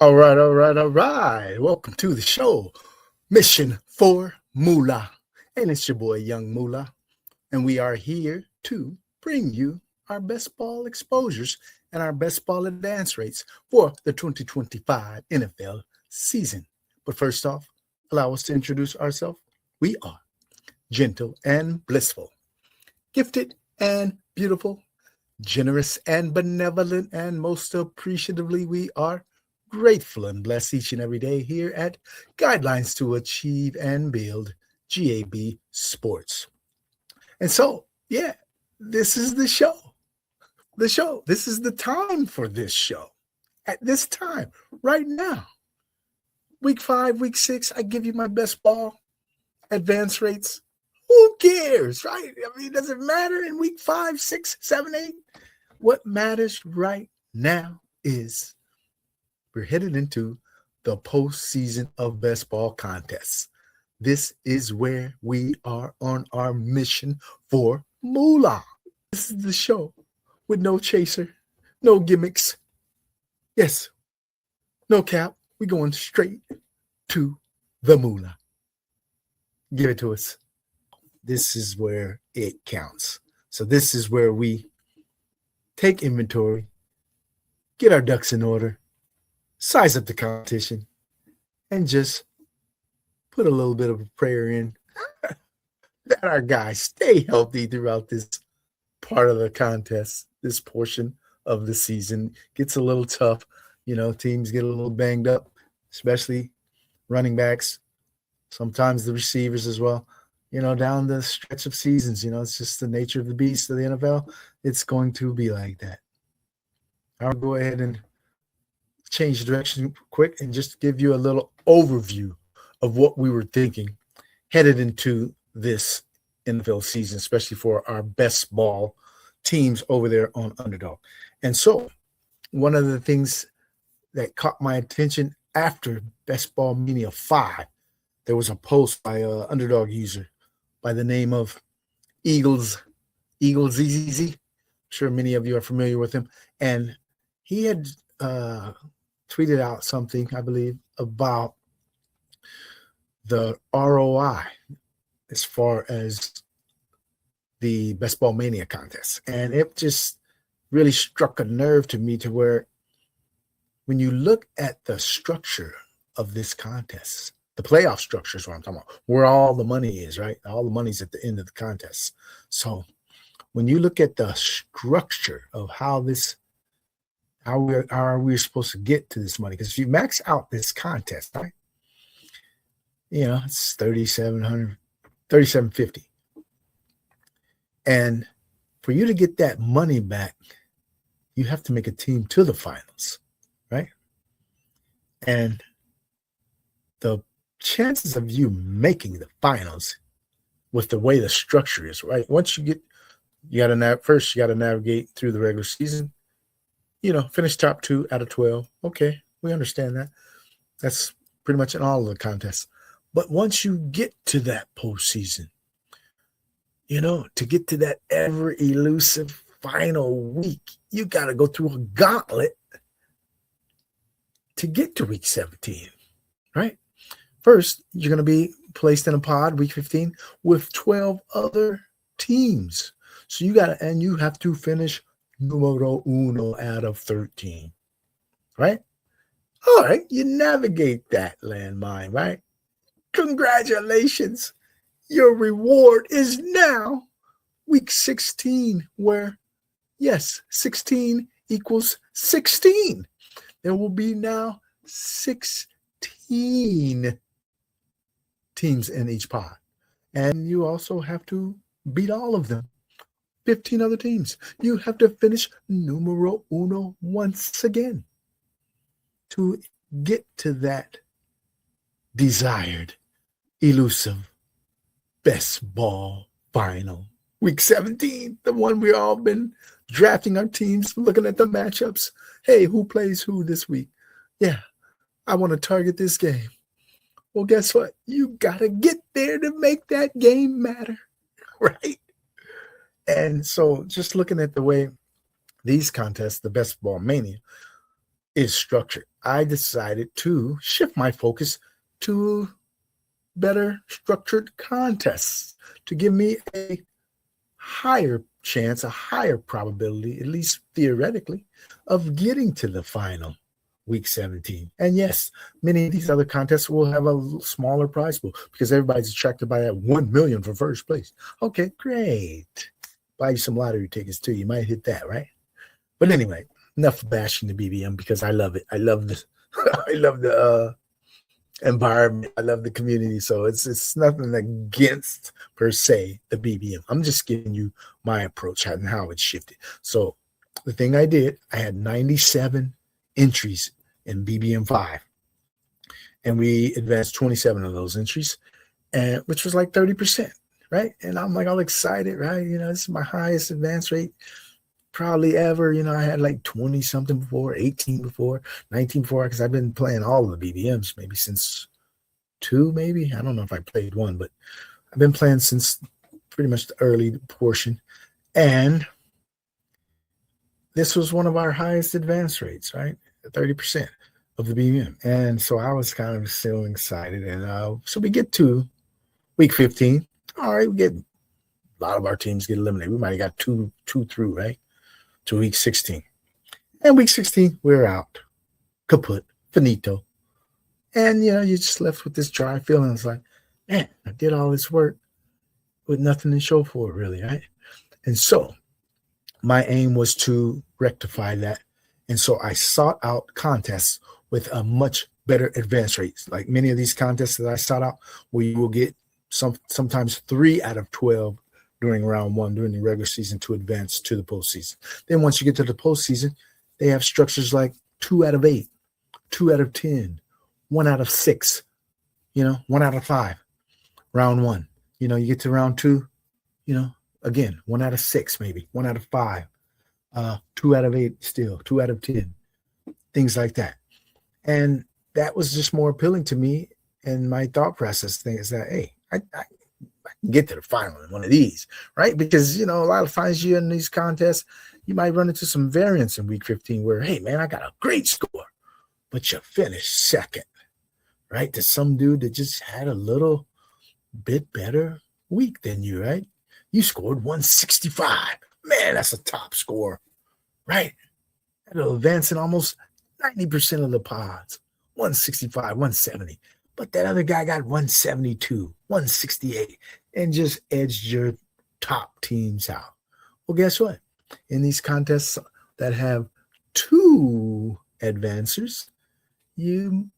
All right. Welcome to the show, Mission for Moolah. And it's your boy, Yuungmoolahh. And we are here to bring you our best ball exposures and our best ball advance rates for the 2025 NFL season. But first off, allow us to introduce ourselves. We are gentle and blissful, gifted and beautiful, generous and benevolent, and most appreciatively, we are grateful and blessed each and every day here at Guidelines to Achieve and Build GAB Sports. And so, yeah, this is the show. This is the time for this show. At this time, right now, week 5, week 6, I give you my best ball advance rates. Who cares, right? I mean, does it matter in week 5, 6, 7, 8? What matters right now is we're headed into the postseason of best ball contests. This is where we are on our mission for moolah. This is the show with no chaser, no gimmicks. Yes, no cap. We're going straight to the moolah. Give it to us. This is where it counts. So this is where we take inventory, get our ducks in order, size up the competition, and just put a little bit of a prayer in that our guys stay healthy throughout this part of the contest. This portion of the season gets a little tough. You know, teams get a little banged up, especially running backs, sometimes the receivers as well. You know, down the stretch of seasons, you know, it's just the nature of the beast of the NFL. It's going to be like that. I'll go ahead and change direction quick and just give you a little overview of what we were thinking headed into this NFL season, especially for our best ball teams over there on Underdog. And so one of the things that caught my attention after Best Ball Mania 5, there was a post by an Underdog user by the name of Eagles ZZZ. I'm sure many of you are familiar with him. And he had tweeted out something, I believe, about the ROI as far as the Best Ball Mania contest. And it just really struck a nerve to me to where when you look at the structure of this contest, the playoff structure is what I'm talking about, where all the money is, right? All the money's at the end of the contest. So when you look at the structure of how are we supposed to get to this money? Because if you max out this contest, right? You know, it's $3,750. And for you to get that money back, you have to make a team to the finals, right? And the chances of you making the finals with the way the structure is, right? Once you got to navigate through the regular season, you know, finish top 2 out of 12. Okay, we understand that. That's pretty much in all of the contests. But once you get to that postseason, you know, to get to that ever elusive final week, you got to go through a gauntlet to get to week 17, right? First, you're going to be placed in a pod week 15 with 12 other teams. So you have to finish numero uno out of 13, right? All right, you navigate that landmine, right? Congratulations. Your reward is now week 16, where, yes, 16 equals 16. There will be now 16 teams in each pod. And you also have to beat all of them. 15 other teams. You have to finish numero uno once again to get to that desired, elusive best ball final. Week 17, the one we all been drafting our teams, looking at the matchups. Hey, who plays who this week? Yeah, I want to target this game. Well, guess what? You got to get there to make that game matter, right? And so just looking at the way these contests, the Best Ball Mania, is structured. I decided to shift my focus to better structured contests to give me a higher chance, a higher probability, at least theoretically, of getting to the final week 17. And yes, many of these other contests will have a smaller prize pool because everybody's attracted by that 1 million for first place. Okay, great. Buy you some lottery tickets too. You might hit that, right? But anyway, enough bashing the BBM because I love it. I love the I love the environment. I love the community. So it's nothing against per se the BBM. I'm just giving you my approach and how it shifted. So the thing I did, I had 97 entries in BBM 5, and we advanced 27 of those entries, and which was like 30%, right? And I'm like all excited, right? You know, this is my highest advance rate probably ever. You know, I had like 20 something before, 18 before, 19 before, because I've been playing all of the BBMs maybe since 2, maybe. I don't know if I played 1, but I've been playing since pretty much the early portion. And this was one of our highest advance rates, right? 30% of the BBM. And so I was kind of so excited. And so we get to week 15. All right, we get a lot of our teams get eliminated. We might have got two through, right? To week 16. And week 16, we're out. Kaput. Finito. And, you know, you're just left with this dry feeling. It's like, man, I did all this work with nothing to show for it, really, right? And so my aim was to rectify that. And so I sought out contests with a much better advance rates. Like many of these contests that I sought out, where you will get sometimes 3 out of 12 during round 1, during the regular season, to advance to the postseason. Then once you get to the postseason, they have structures like 2 out of 8, 2 out of 10, 1 out of 6, 1 out of 5, round 1. You get to round 2, again, 1 out of 6, maybe 1 out of 5, 2 out of 8 still, 2 out of 10, things like that. And that was just more appealing to me. And my thought process thing is that, hey, I can get to the final in one of these, right? Because, a lot of times you're in these contests, you might run into some variance in week 15 where, hey, man, I got a great score, but you finished second, right? To some dude that just had a little bit better week than you, right? You scored 165. Man, that's a top score, right? That'll advance in almost 90% of the pods, 165, 170. But that other guy got 172, 168, and just edged your top teams out. Well, guess what? In these contests that have 2 advancers, you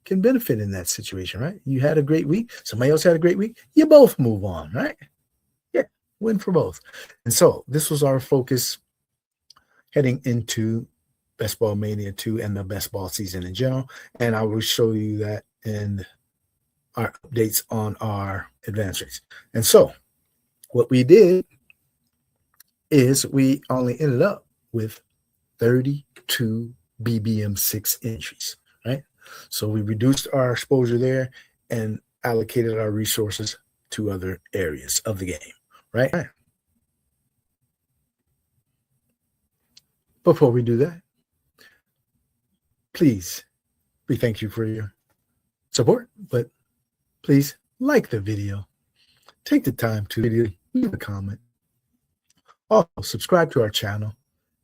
can benefit in that situation, right? You had a great week. Somebody else had a great week. You both move on, right? Yeah, win for both. And so this was our focus heading into Best Ball Mania 2 and the best ball season in general. And I will show you that in our updates on our advance rates. And so what we did is we only ended up with 32 BBM 6 entries, right? So we reduced our exposure there and allocated our resources to other areas of the game, right? Before we do that, please, we thank you for your support, but please like the video. Take the time to leave a comment. Also, subscribe to our channel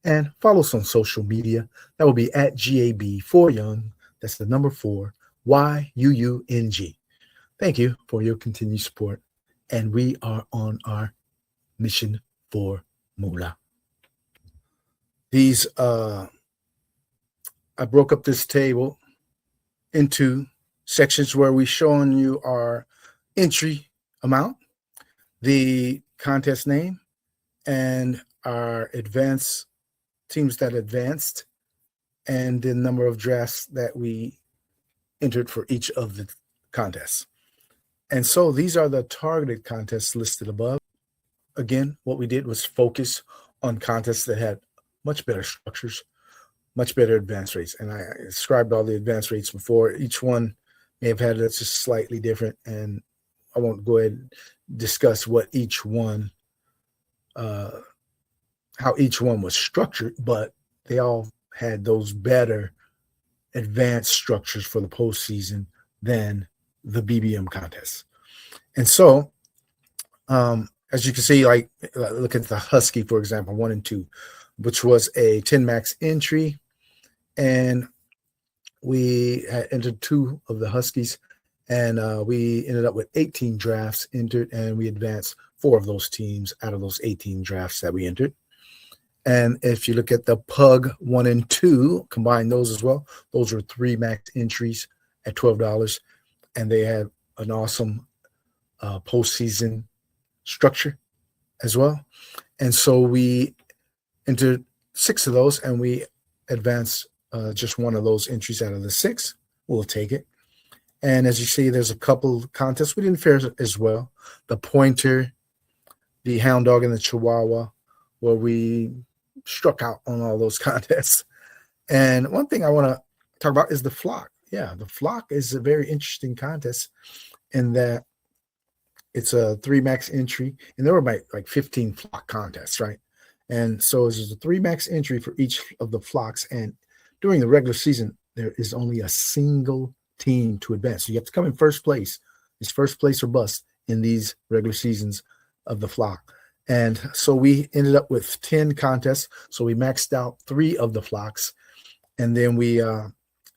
and follow us on social media. That will be at GAB4Young. That's the number 4, YUUNG. Thank you for your continued support. And we are on our mission for Moolah. These, I broke up this table into sections where we're showing you our entry amount, the contest name, and our advance teams that advanced, and the number of drafts that we entered for each of the contests. And so these are the targeted contests listed above. Again, what we did was focus on contests that had much better structures, much better advance rates. And I described all the advance rates before. Each one may have had that's just slightly different, and I won't go ahead and discuss what each one, how each one was structured, but they all had those better advanced structures for the postseason than the BBM contest. And so, as you can see, like look at the Husky, for example, 1 and 2, which was a 10 max entry. And we had entered 2 of the Huskies, and we ended up with 18 drafts entered, and we advanced 4 of those teams out of those 18 drafts that we entered. And if you look at the Pug 1 and 2, combine those as well. Those were 3 max entries at $12, and they had an awesome postseason structure as well. And so we entered 6 of those, and we advanced just 1 of those entries out of the 6. We'll take it. And as you see, there's a couple contests we didn't fare as well. The Pointer, the Hound Dog, and the Chihuahua, where we struck out on all those contests. And one thing I want to talk about is the Flock. Yeah, the Flock is a very interesting contest in that it's a 3 max entry, and there were like 15 Flock contests, right? And so there's a 3 max entry for each of the flocks. And during the regular season, there is only a single team to advance. So you have to come in first place. It's first place or bust in these regular seasons of the flock. And so we ended up with 10 contests. So we maxed out 3 of the flocks. And then we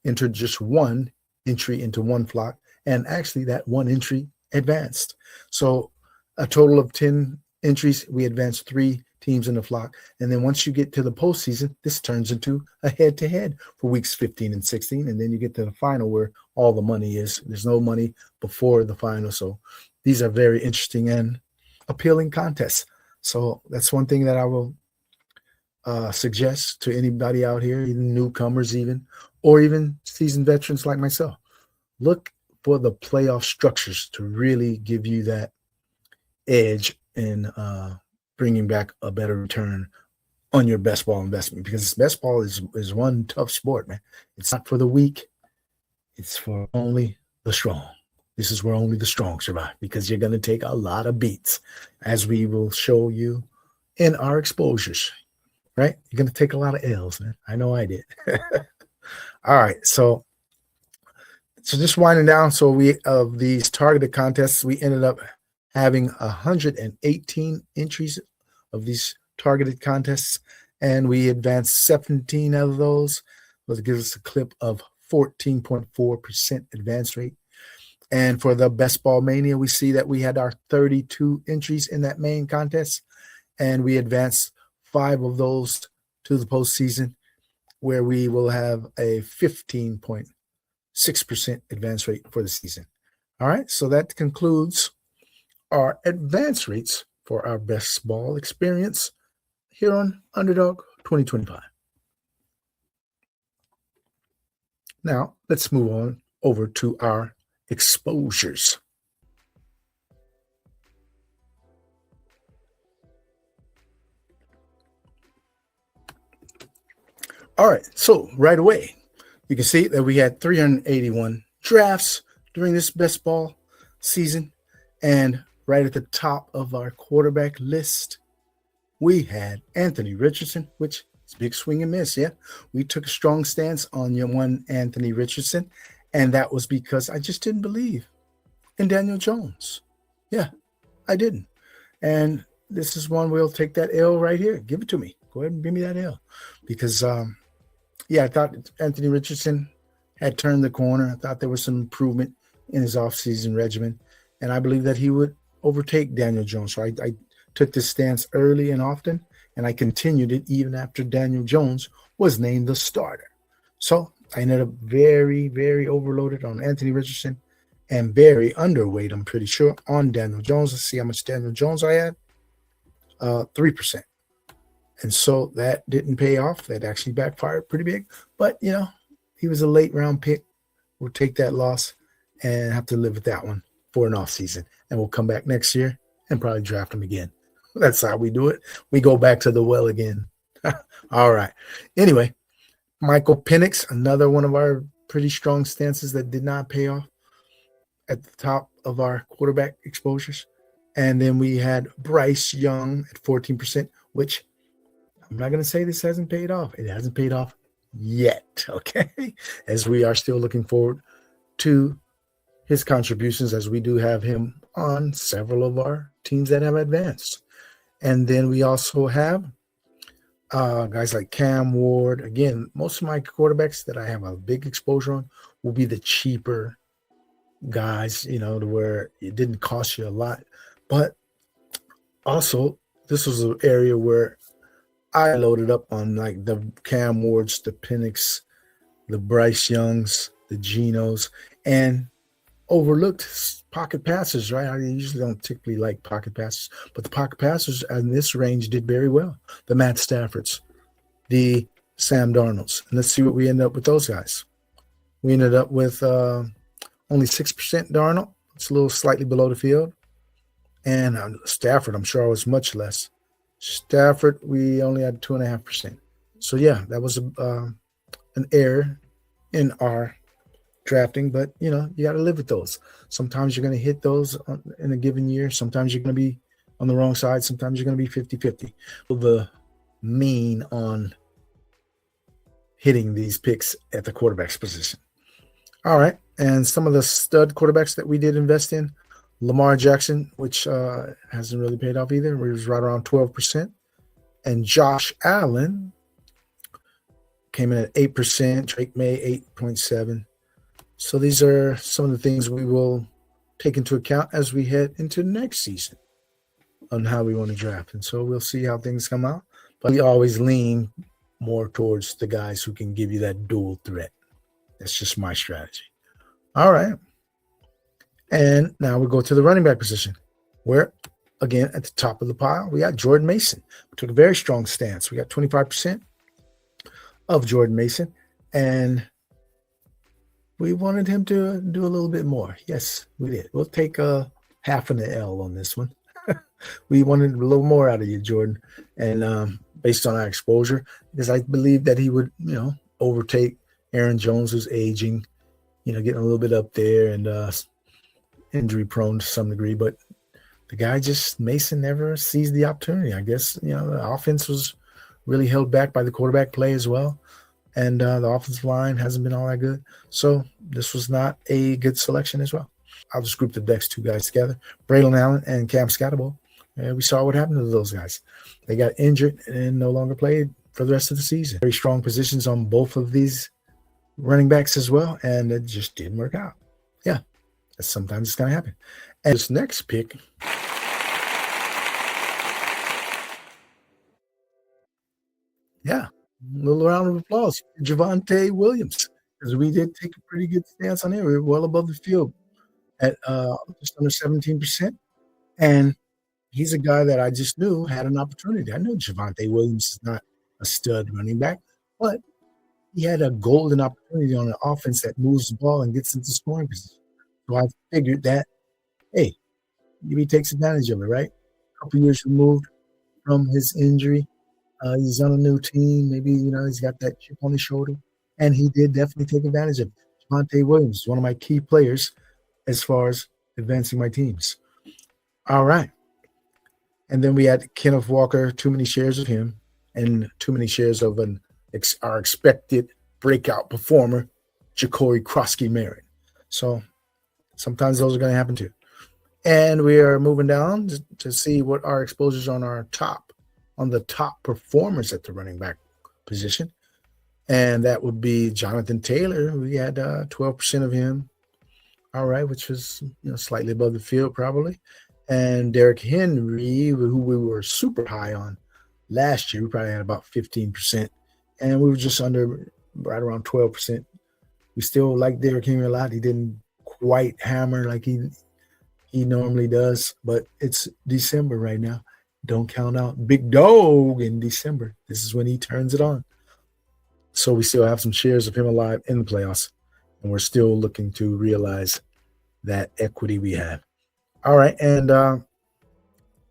entered just 1 entry into 1 flock. And actually that 1 entry advanced. So a total of 10 entries, we advanced 3 teams in the flock. And then once you get to the postseason, this turns into a head-to-head for weeks 15 and 16. And then you get to the final where all the money is. There's no money before the final. So these are very interesting and appealing contests. So that's one thing that I will suggest to anybody out here, even newcomers even, or even seasoned veterans like myself. Look for the playoff structures to really give you that edge in bringing back a better return on your best ball investment, because best ball is one tough sport, man. It's not for the weak. It's for only the strong. This is where only the strong survive, because you're going to take a lot of beats, as we will show you in our exposures, right? You're going to take a lot of L's, man. I know I did. All right. So just winding down. So we, of these targeted contests, we ended up having 118 entries of these targeted contests, and we advanced 17 of those. That gives us a clip of 14.4% advance rate. And for the Best Ball Mania, we see that we had our 32 entries in that main contest, and we advanced 5 of those to the postseason, where we will have a 15.6% advance rate for the season. All right, so that concludes our advance rates for our best ball experience here on Underdog 2025. Now, let's move on over to our exposures. All right, so right away, you can see that we had 381 drafts during this best ball season, and right at the top of our quarterback list, we had Anthony Richardson, which is a big swing and miss. Yeah, we took a strong stance on your one Anthony Richardson, and that was because I just didn't believe in Daniel Jones. Yeah, I didn't. And this is one we'll take that L right here. Give it to me. Go ahead and give me that L. Because, yeah, I thought Anthony Richardson had turned the corner. I thought there was some improvement in his offseason regimen. And I believe that he would overtake Daniel Jones. So I took this stance early and often, and I continued it even after Daniel Jones was named the starter. So I ended up very, very overloaded on Anthony Richardson and very underweight, I'm pretty sure, on Daniel Jones. Let's see how much Daniel Jones I had. 3%. And so that didn't pay off. That actually backfired pretty big. But, you know, he was a late round pick. We'll take that loss and have to live with that one for an offseason. And we'll come back next year and probably draft him again. That's how we do it. We go back to the well again. All right. Anyway, Michael Penix, another one of our pretty strong stances that did not pay off at the top of our quarterback exposures. And then we had Bryce Young at 14%, which I'm not going to say this hasn't paid off. It hasn't paid off yet, okay? As we are still looking forward to his contributions, as we do have him on several of our teams that have advanced. And then we also have guys like Cam Ward. Again, most of my quarterbacks that I have a big exposure on will be the cheaper guys, to where it didn't cost you a lot. But also, this was an area where I loaded up on like the Cam Wards, the Penix, the Bryce Youngs, the Genos, and overlooked pocket passes, right? I usually don't typically like pocket passes, but the pocket passes in this range did very well. The Matt Staffords, the Sam Darnolds. And let's see what we ended up with those guys. We ended up with only 6% Darnold. It's a little slightly below the field. And Stafford, I'm sure I was much less. Stafford, we only had 2.5%. So, yeah, that was an error in our drafting, but you got to live with those. Sometimes you're going to hit those in a given year. Sometimes you're going to be on the wrong side. Sometimes you're going to be 50-50. The mean on hitting these picks at the quarterback's position. All right. And some of the stud quarterbacks that we did invest in, Lamar Jackson, which hasn't really paid off either. We was right around 12%. And Josh Allen came in at 8%. Drake May, 8.7%. So these are some of the things we will take into account as we head into next season on how we want to draft. And so we'll see how things come out. But we always lean more towards the guys who can give you that dual threat. That's just my strategy. All right. And now we go to the running back position, where, again, at the top of the pile, we got Jordan Mason. We took a very strong stance. We got 25% of Jordan Mason. And we wanted him to do a little bit more. Yes, we did. We'll take half of the L on this one. We wanted a little more out of you, Jordan, and based on our exposure, because I believe that he would, overtake Aaron Jones, who's aging, getting a little bit up there and injury prone to some degree. But the guy Mason never sees the opportunity. I guess, the offense was really held back by the quarterback play as well. And the offensive line hasn't been all that good. So this was not a good selection as well. I'll just group the next two guys together, Braylon Allen and Cam Scatterbo. And we saw what happened to those guys. They got injured and no longer played for the rest of the season. Very strong positions on both of these running backs as well, and it just didn't work out. Yeah, sometimes it's going to happen. And this next pick, yeah, a little round of applause for Javonte Williams, because we did take a pretty good stance on it. We were well above the field at just under 17%. And he's a guy that I just knew had an opportunity. I know Javonte Williams is not a stud running back, but he had a golden opportunity on an offense that moves the ball and gets into scoring position. So I figured that, hey, maybe he takes advantage of it, right? A couple years removed from his injury. He's on a new team. Maybe, he's got that chip on his shoulder. And he did definitely take advantage of it. Javonte Williams is one of my key players as far as advancing my teams. All right. And then we had Kenneth Walker, too many shares of him, and too many shares of our expected breakout performer, Ja'Cory Krosky-Merritt. So sometimes those are going to happen too. And we are moving down to see what our exposures on the top performers at the running back position. And that would be Jonathan Taylor. We had 12% of him. All right, which was slightly above the field probably. And Derrick Henry, who we were super high on last year, we probably had about 15%. And we were just under right around 12%. We still like Derrick Henry a lot. He didn't quite hammer like he normally does, but it's December right now. Don't count out Big Dog in December. This is when he turns it on. So we still have some shares of him alive in the playoffs, and we're still looking to realize that equity we have. All right, and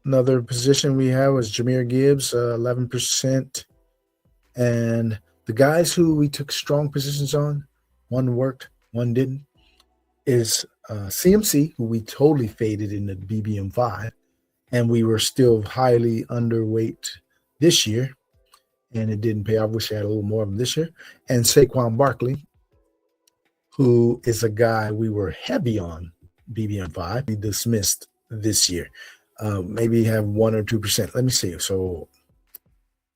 another position we have was Jahmyr Gibbs, 11%. And the guys who we took strong positions on, one worked, one didn't, is CMC, who we totally faded in the BBM5, and we were still highly underweight this year. and it didn't pay off. Wish I had a little more of him this year. And Saquon Barkley, who is a guy we were heavy on BBM5, he dismissed this year. Maybe have 1 or 2%. Let me see. So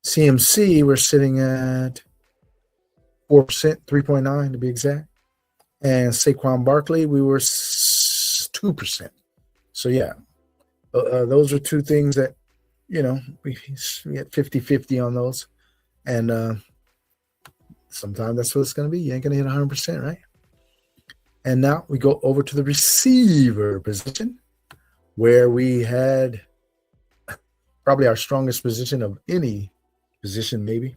CMC, we're sitting at 4%, 3.9 to be exact. And Saquon Barkley, we were 2%. So, yeah, those are two things that, we had 50-50 on those. And sometimes that's what it's going to be. You ain't going to hit 100%, right? And now we go over to the receiver position, where we had probably our strongest position of any position, maybe.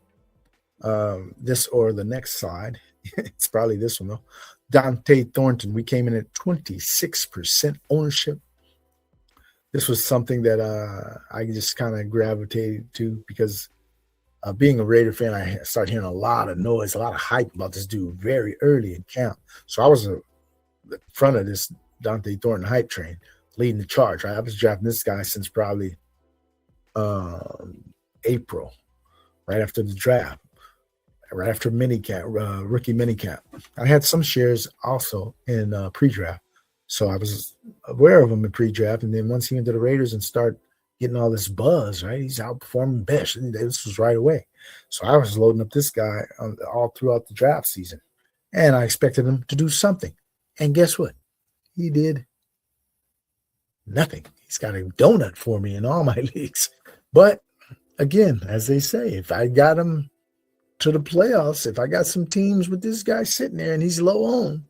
This or the next slide. It's probably this one, though. Dante Thornton. We came in at 26% ownership. This was something that I just kind of gravitated to because being a Raider fan, I started hearing a lot of noise, a lot of hype about this dude very early in camp. So I was at the front of this Dante Thornton hype train, leading the charge. Right? I was drafting this guy since probably April, right after the draft, right after minicamp, rookie minicamp. I had some shares also in pre-draft. So I was aware of him in pre-draft, and then once he went to the Raiders and started getting all this buzz, right? He's outperforming best. And this was right away. So I was loading up this guy all throughout the draft season, and I expected him to do something. And guess what? He did nothing. He's got a donut for me in all my leagues. But again, as they say, if I got him to the playoffs, if I got some teams with this guy sitting there and he's low on,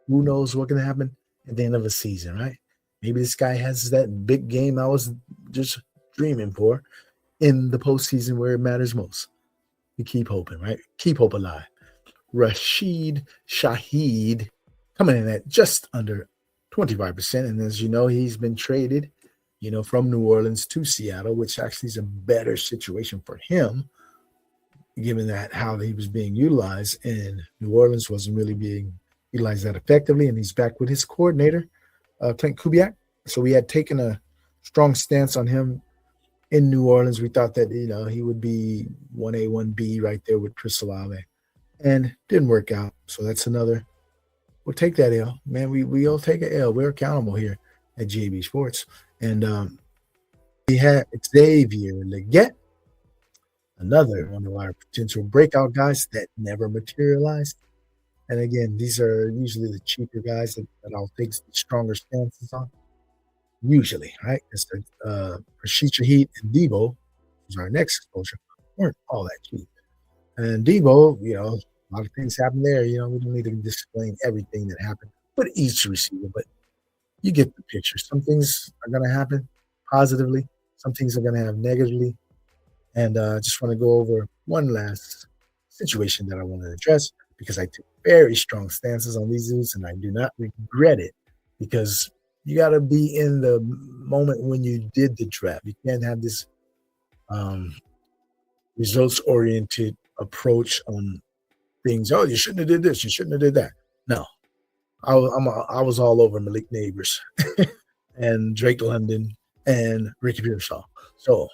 who knows what can happen at the end of a season, right? Maybe this guy has that big game I was just dreaming for in the postseason where it matters most. We keep hoping, right? Keep hope alive. Rashid Shaheed coming in at just under 25%. And as you know, he's been traded, from New Orleans to Seattle, which actually is a better situation for him, given that how he was being utilized in New Orleans wasn't really being utilized that effectively. And he's back with his coordinator, Clint Kubiak. So we had taken a strong stance on him in New Orleans. We thought that, he would be 1A, 1B right there with Chris Olave. And didn't work out. So that's another. We'll take that L. Man, we all take an L. We're accountable here at GAB Sports. And we had Xavier Leggett, another one of our potential breakout guys that never materialized. And again, these are usually the cheaper guys that I'll take the stronger stances on. Usually, right? Because Rashid Shaheed and Debo, who's our next exposure, weren't all that cheap. And Debo, a lot of things happen there. We don't need to explain everything that happened with each receiver, but you get the picture. Some things are going to happen positively. Some things are going to have negatively. And I just want to go over one last situation that I want to address because I took very strong stances on these dudes, and I do not regret it because you got to be in the moment when you did the draft. You can't have this results-oriented approach on things. Oh, you shouldn't have did this. You shouldn't have did that. No, I was all over Malik Neighbors and Drake London and Ricky Pearsall. So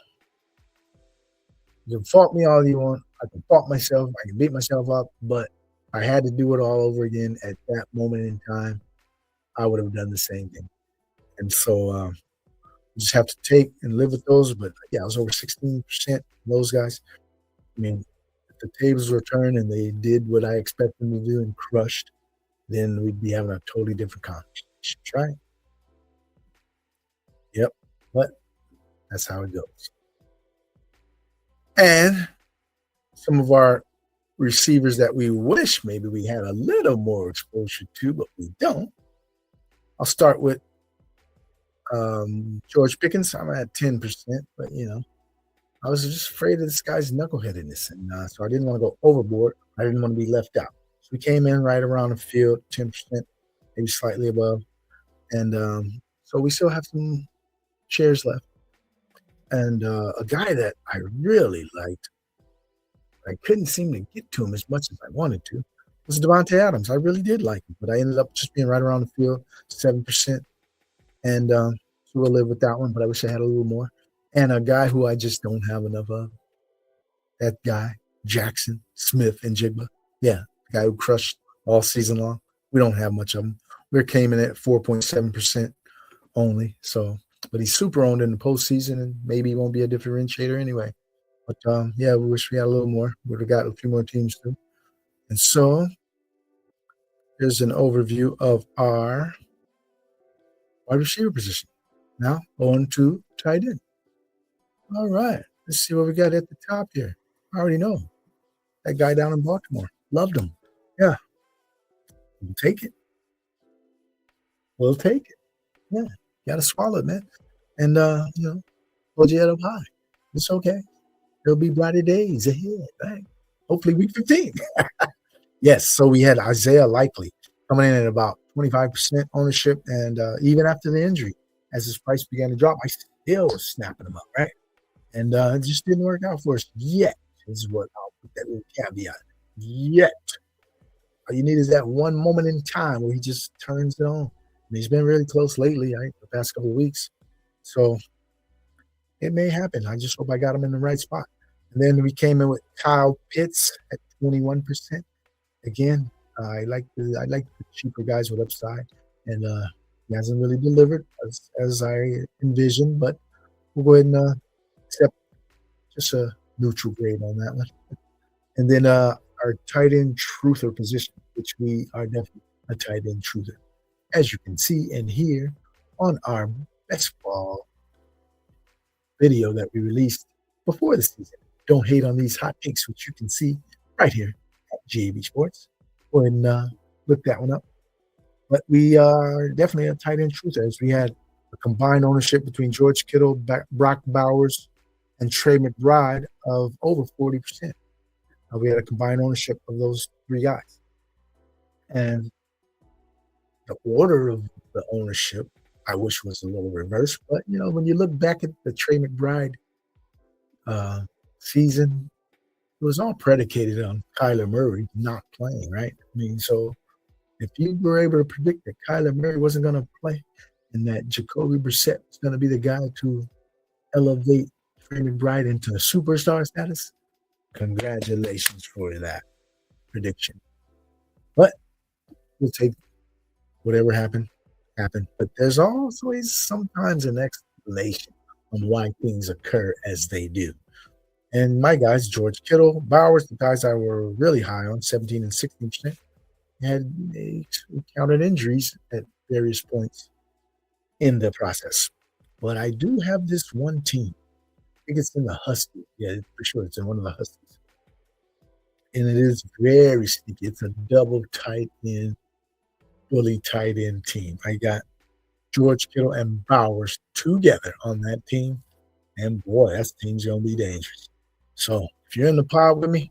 you can fault me all you want. I can fault myself. I can beat myself up. But I had to do it all over again at that moment in time. I would have done the same thing. And so you just have to take and live with those. But yeah, I was over 16% of those guys. I mean, if the tables were turned and they did what I expect them to do and crushed, then we'd be having a totally different conversation, right? Yep. But that's how it goes. And some of our receivers that we wish maybe we had a little more exposure to, but we don't. I'll start with George Pickens. I'm at 10%, but, I was just afraid of this guy's knuckleheadedness, and so I didn't want to go overboard. I didn't want to be left out. So we came in right around the field, 10%, maybe slightly above. And so we still have some shares left. And a guy that I really liked, I couldn't seem to get to him as much as I wanted to, was Devontae Adams. I really did like him, but I ended up just being right around the field, 7%. And so we'll live with that one, but I wish I had a little more. And a guy who I just don't have enough of, That guy, Jackson, Smith, and Jigba. Yeah, the guy who crushed all season long. We don't have much of them. We came in at 4.7% only. So, but he's super owned in the postseason, and maybe he won't be a differentiator anyway. But yeah, we wish we had a little more. Would have got a few more teams too. And so here's an overview of our wide receiver position. Now on to tight end. All right, let's see what we got at the top here. I already know that guy down in Baltimore. Loved him. Yeah, we'll take it. We'll take it. Yeah, got to swallow it, man. And hold your head up high. It's okay. There'll be brighter days ahead, right? Hopefully week 15. Yes, so we had Isaiah Likely coming in at about 25% ownership, and even after the injury, as his price began to drop, I still was snapping him up, right? And it just didn't work out for us yet, is what I'll put that little caveat. Yet. All you need is that one moment in time where he just turns it on. And he's been really close lately, right, the past couple of weeks. So it may happen. I just hope I got him in the right spot. And then we came in with Kyle Pitts at 21%. Again, I like the cheaper guys with upside, and he hasn't really delivered as I envisioned, but we'll go ahead and accept just a neutral grade on that one. And then our tight end truther position, which we are definitely a tight end truther, as you can see and hear on our best ball video that we released before the season. Don't hate on these hot takes, which you can see right here at GAB Sports. Go ahead and look that one up. But we are definitely a tight end truther, as we had a combined ownership between George Kittle, Brock Bowers, and Trey McBride of over 40%. We had a combined ownership of those three guys. And the order of the ownership, I wish was a little reversed. But, when you look back at the Trey McBride season, it was all predicated on Kyler Murray not playing, right? I mean, so if you were able to predict that Kyler Murray wasn't going to play and that Jacoby Brissett was going to be the guy to elevate Trey McBride into a superstar status, congratulations for that prediction. But we'll take whatever happened. But there's always sometimes an explanation on why things occur as they do. And my guys, George Kittle, Bowers, the guys I were really high on, 17 and 16%, they encountered injuries at various points in the process. But I do have this one team. I think it's in the Huskies. Yeah, for sure. It's in one of the Huskies. And it is very sneaky. It's a double tight end, fully tight end team. I got George Kittle and Bowers together on that team. And boy, that team's going to be dangerous. So if you're in the pod with me,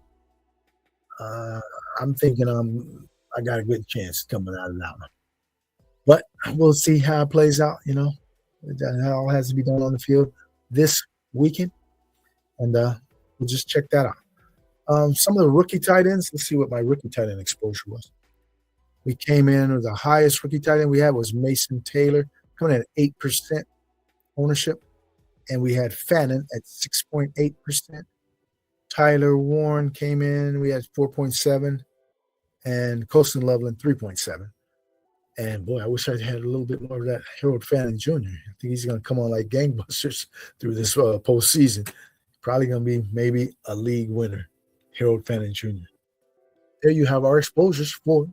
I'm thinking I got a good chance coming out of that one. But we'll see how it plays out, That all has to be done on the field this weekend. And we'll just check that out. Some of the rookie tight ends, let's see what my rookie tight end exposure was. We came in with the highest rookie tight end we had was Mason Taylor, coming in at 8% ownership. And we had Fannin at 6.8%. Tyler Warren came in. We had 4.7%. And Colston Loveland, 3.7%. And, boy, I wish I had a little bit more of that Harold Fannin Jr. I think he's going to come on like gangbusters through this postseason. Probably going to be maybe a league winner, Harold Fannin Jr. There you have our exposures for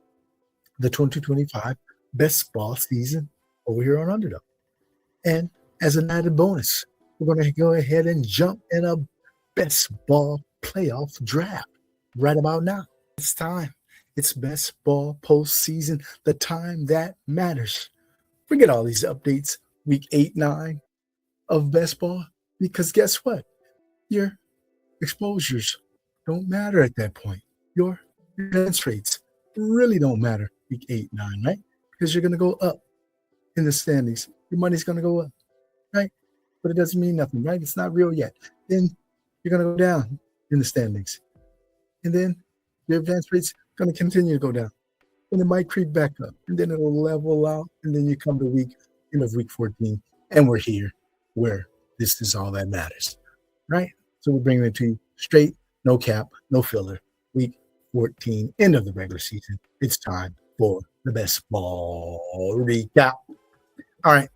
the 2025 best ball season over here on Underdog. And as an added bonus, we're going to go ahead and jump in a best ball playoff draft right about now. It's time. It's best ball postseason, the time that matters. Forget all these updates, week 8, 9 of best ball, because guess what? Your exposures don't matter at that point. Your advance rates really don't matter week 8, 9, right? Because you're going to go up in the standings. Your money's going to go up, right? But it doesn't mean nothing, right? It's not real yet. Then you're going to go down in the standings. And then your advance rate's going to continue to go down. And it might creep back up. And then it'll level out. And then you come to week 14. And we're here where this is all that matters, right? So we're bringing it to you straight No cap, no filler. Week 14, end of the regular season. It's time for the best ball recap. All right,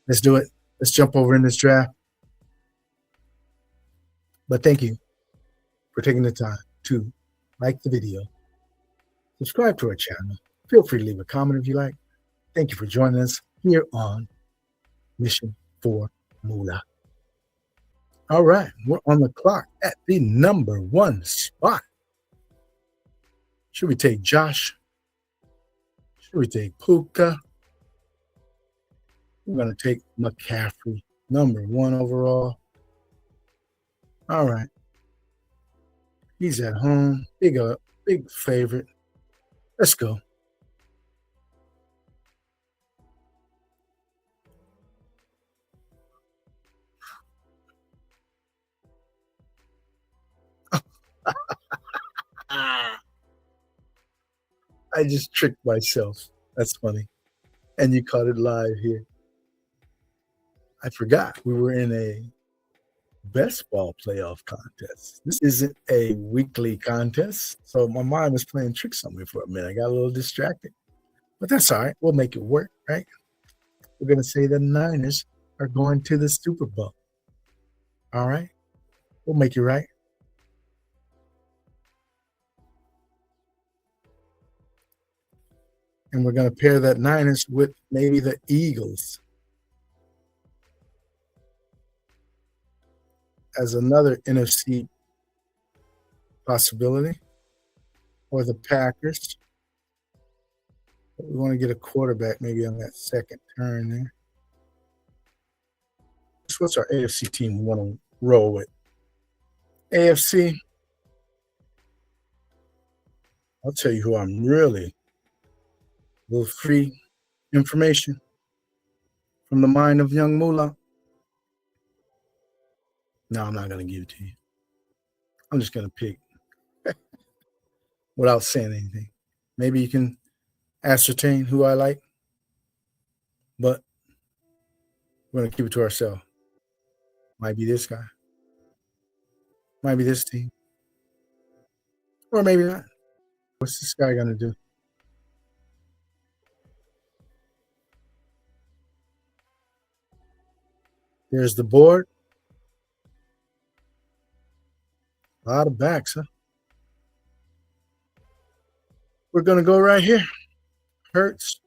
let's do it. Let's jump over in this draft. But thank you for taking the time to like the video, subscribe to our channel. Feel free to leave a comment if you like. Thank you for joining us here on Mission for Moolah. All right, we're on the clock at the number 1 spot. Should we take Josh? Should we take Puka? We're going to take McCaffrey, number 1 overall. All right. He's at home. Big favorite. Let's go. I just tricked myself. That's funny. And you caught it live here. I forgot we were in a best ball playoff contest. This isn't a weekly contest, so my mind was playing tricks on me for a minute. I got a little distracted, but that's all right. We'll make it work, right? We're going to say the Niners are going to the Super Bowl. All right? We'll make it right. And we're going to pair that Niners with maybe the Eagles as another NFC possibility, or the Packers. But we want to get a quarterback maybe on that second turn there. So what's our AFC team we want to roll with? AFC, I'll tell you who I'm really a little free information from the mind of Yuungmoolahh. No, I'm not going to give it to you. I'm just going to pick without saying anything. Maybe you can ascertain who I like, but we're going to keep it to ourselves. Might be this guy. Might be this team. Or maybe not. What's this guy going to do? There's the board. A lot of backs, huh? We're going to go right here. Hurts.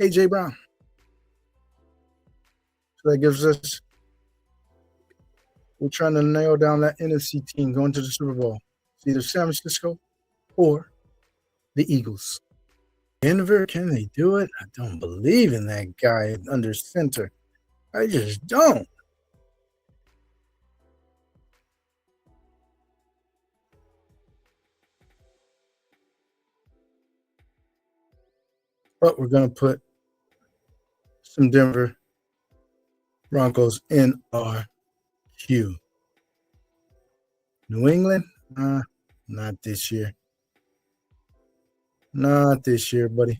A.J. Brown. So that gives us, we're trying to nail down that NFC team going to the Super Bowl. It's either San Francisco or the Eagles. Denver, can they do it? I don't believe in that guy under center. I just don't. But we're going to put some Denver Broncos in our queue. New England? Not this year. Not this year, buddy.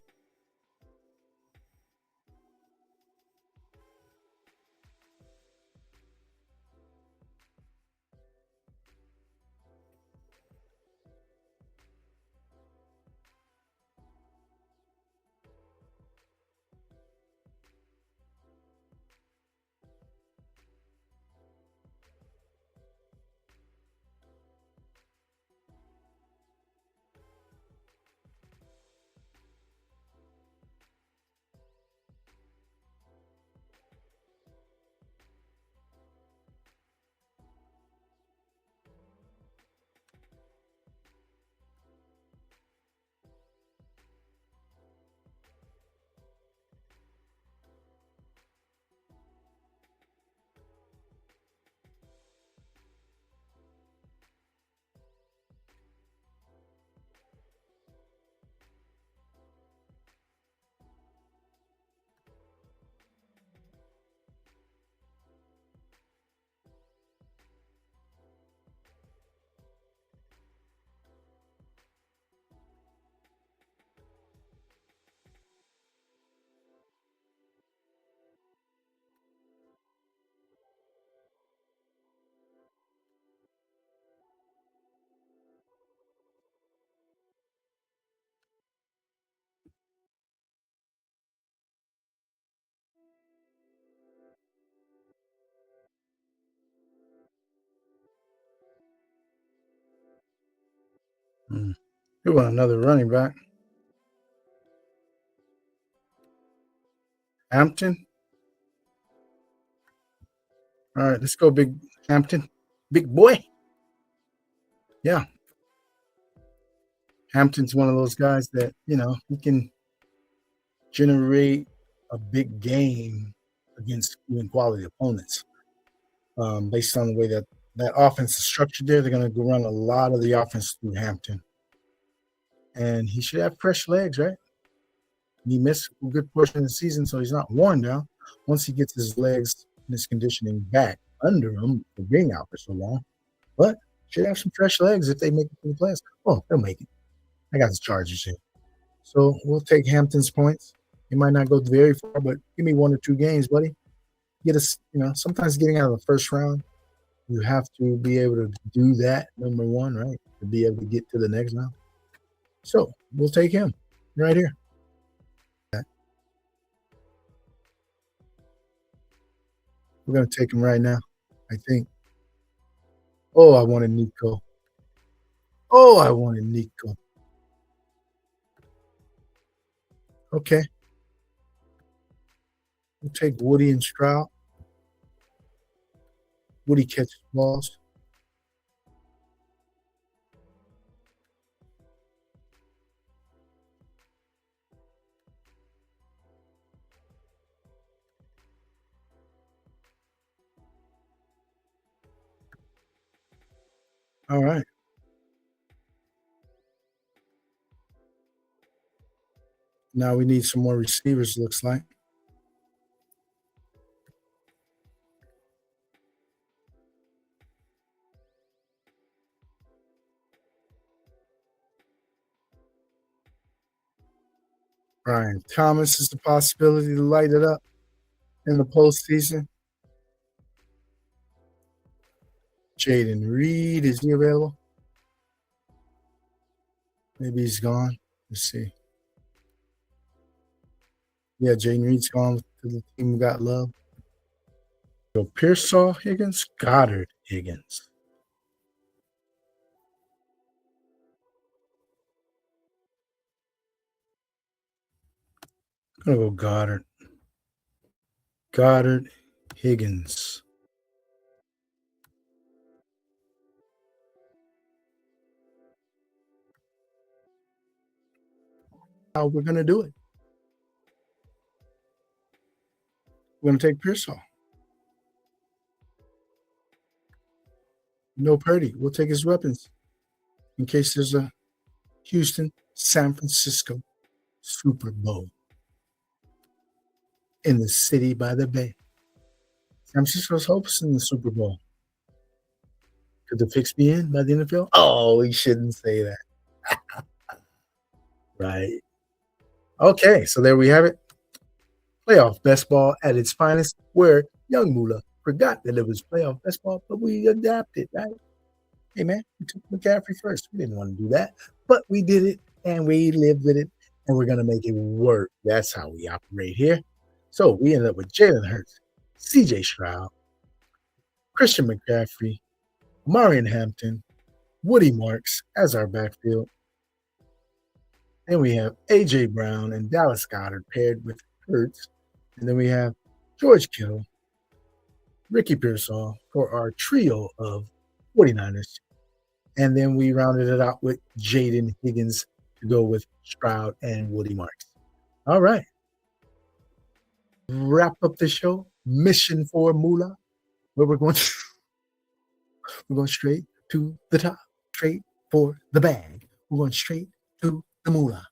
We want another running back. Hampton. All right, let's go, Big Hampton. Big boy. Yeah. Hampton's one of those guys that, he can generate a big game against even quality opponents. Based on the way that offense is structured there, they're going to run a lot of the offense through Hampton. And he should have fresh legs, right? He missed a good portion of the season, so he's not worn down. Once he gets his legs and his conditioning back under him for being out for so long, but should have some fresh legs if they make it to the playoffs. Oh, they'll make it. I got the Chargers here. So we'll take Hampton's points. He might not go very far, but give me 1 or 2 games, buddy. Get us, sometimes getting out of the first round, you have to be able to do that, number one, right? To be able to get to the next round. So we'll take him right here. We're going to take him right now, I think. Oh, I wanted Nico. Okay. We'll take Woody and Stroud. Woody catches balls. All right. Now we need some more receivers, looks like. Brian Thomas is the possibility to light it up in the postseason. Jaden Reed, is he available? Maybe he's gone. Let's see. Yeah, Jaden Reed's gone to the team who got love. So Pearsall Higgins, Goddard Higgins. I'm going to go Goddard. Goddard Higgins. How we're going to do it. We're going to take Pearsall. No Purdy. We'll take his weapons in case there's a Houston, San Francisco Super Bowl in the city by the bay. San Francisco's hosting the Super Bowl. Could the fix be in by the NFL? Oh, we shouldn't say that. Right. Okay, so there we have it. Playoff best ball at its finest, where Yuungmoolahh forgot that it was playoff best ball, but we adapted, right? Hey, man, we took McCaffrey first. We didn't want to do that, but we did it, and we lived with it, and we're going to make it work. That's how we operate here. So we ended up with Jalen Hurts, C.J. Stroud, Christian McCaffrey, Marion Hampton, Woody Marks as our backfield. Then we have A.J. Brown and Dallas Goedert paired with Hurts. And then we have George Kittle, Ricky Pearsall for our trio of 49ers. And then we rounded it out with Jaden Higgins to go with Stroud and Woody Marks. All right. Wrap up the show. Mission for Moolah, where we're going straight to the top, straight for the bag. We're going straight to the Moolah.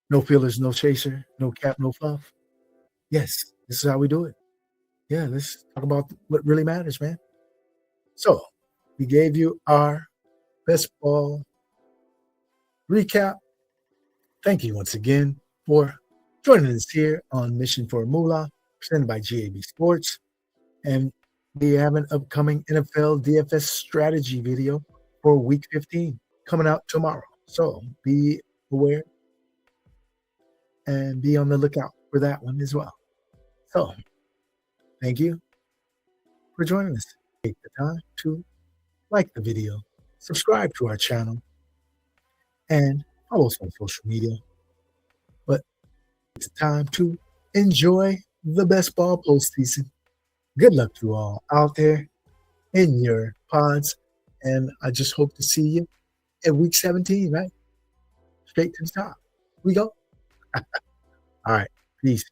No fillers, no chaser, no cap, no fluff. Yes, this is how we do it. Yeah, let's talk about what really matters, man. So we gave you our best ball recap. Thank you once again for joining us here on Mission for Moolah, presented by GAB Sports. And we have an upcoming NFL DFS strategy video for Week 15 coming out tomorrow. So be aware and be on the lookout for that one as well. So thank you for joining us. Take the time to like the video, subscribe to our channel, and follow us on social media. But it's time to enjoy the best ball postseason. Good luck to all out there in your pods, and I just hope to see you at week 17, right? Straight to the top. We go. All right. Peace.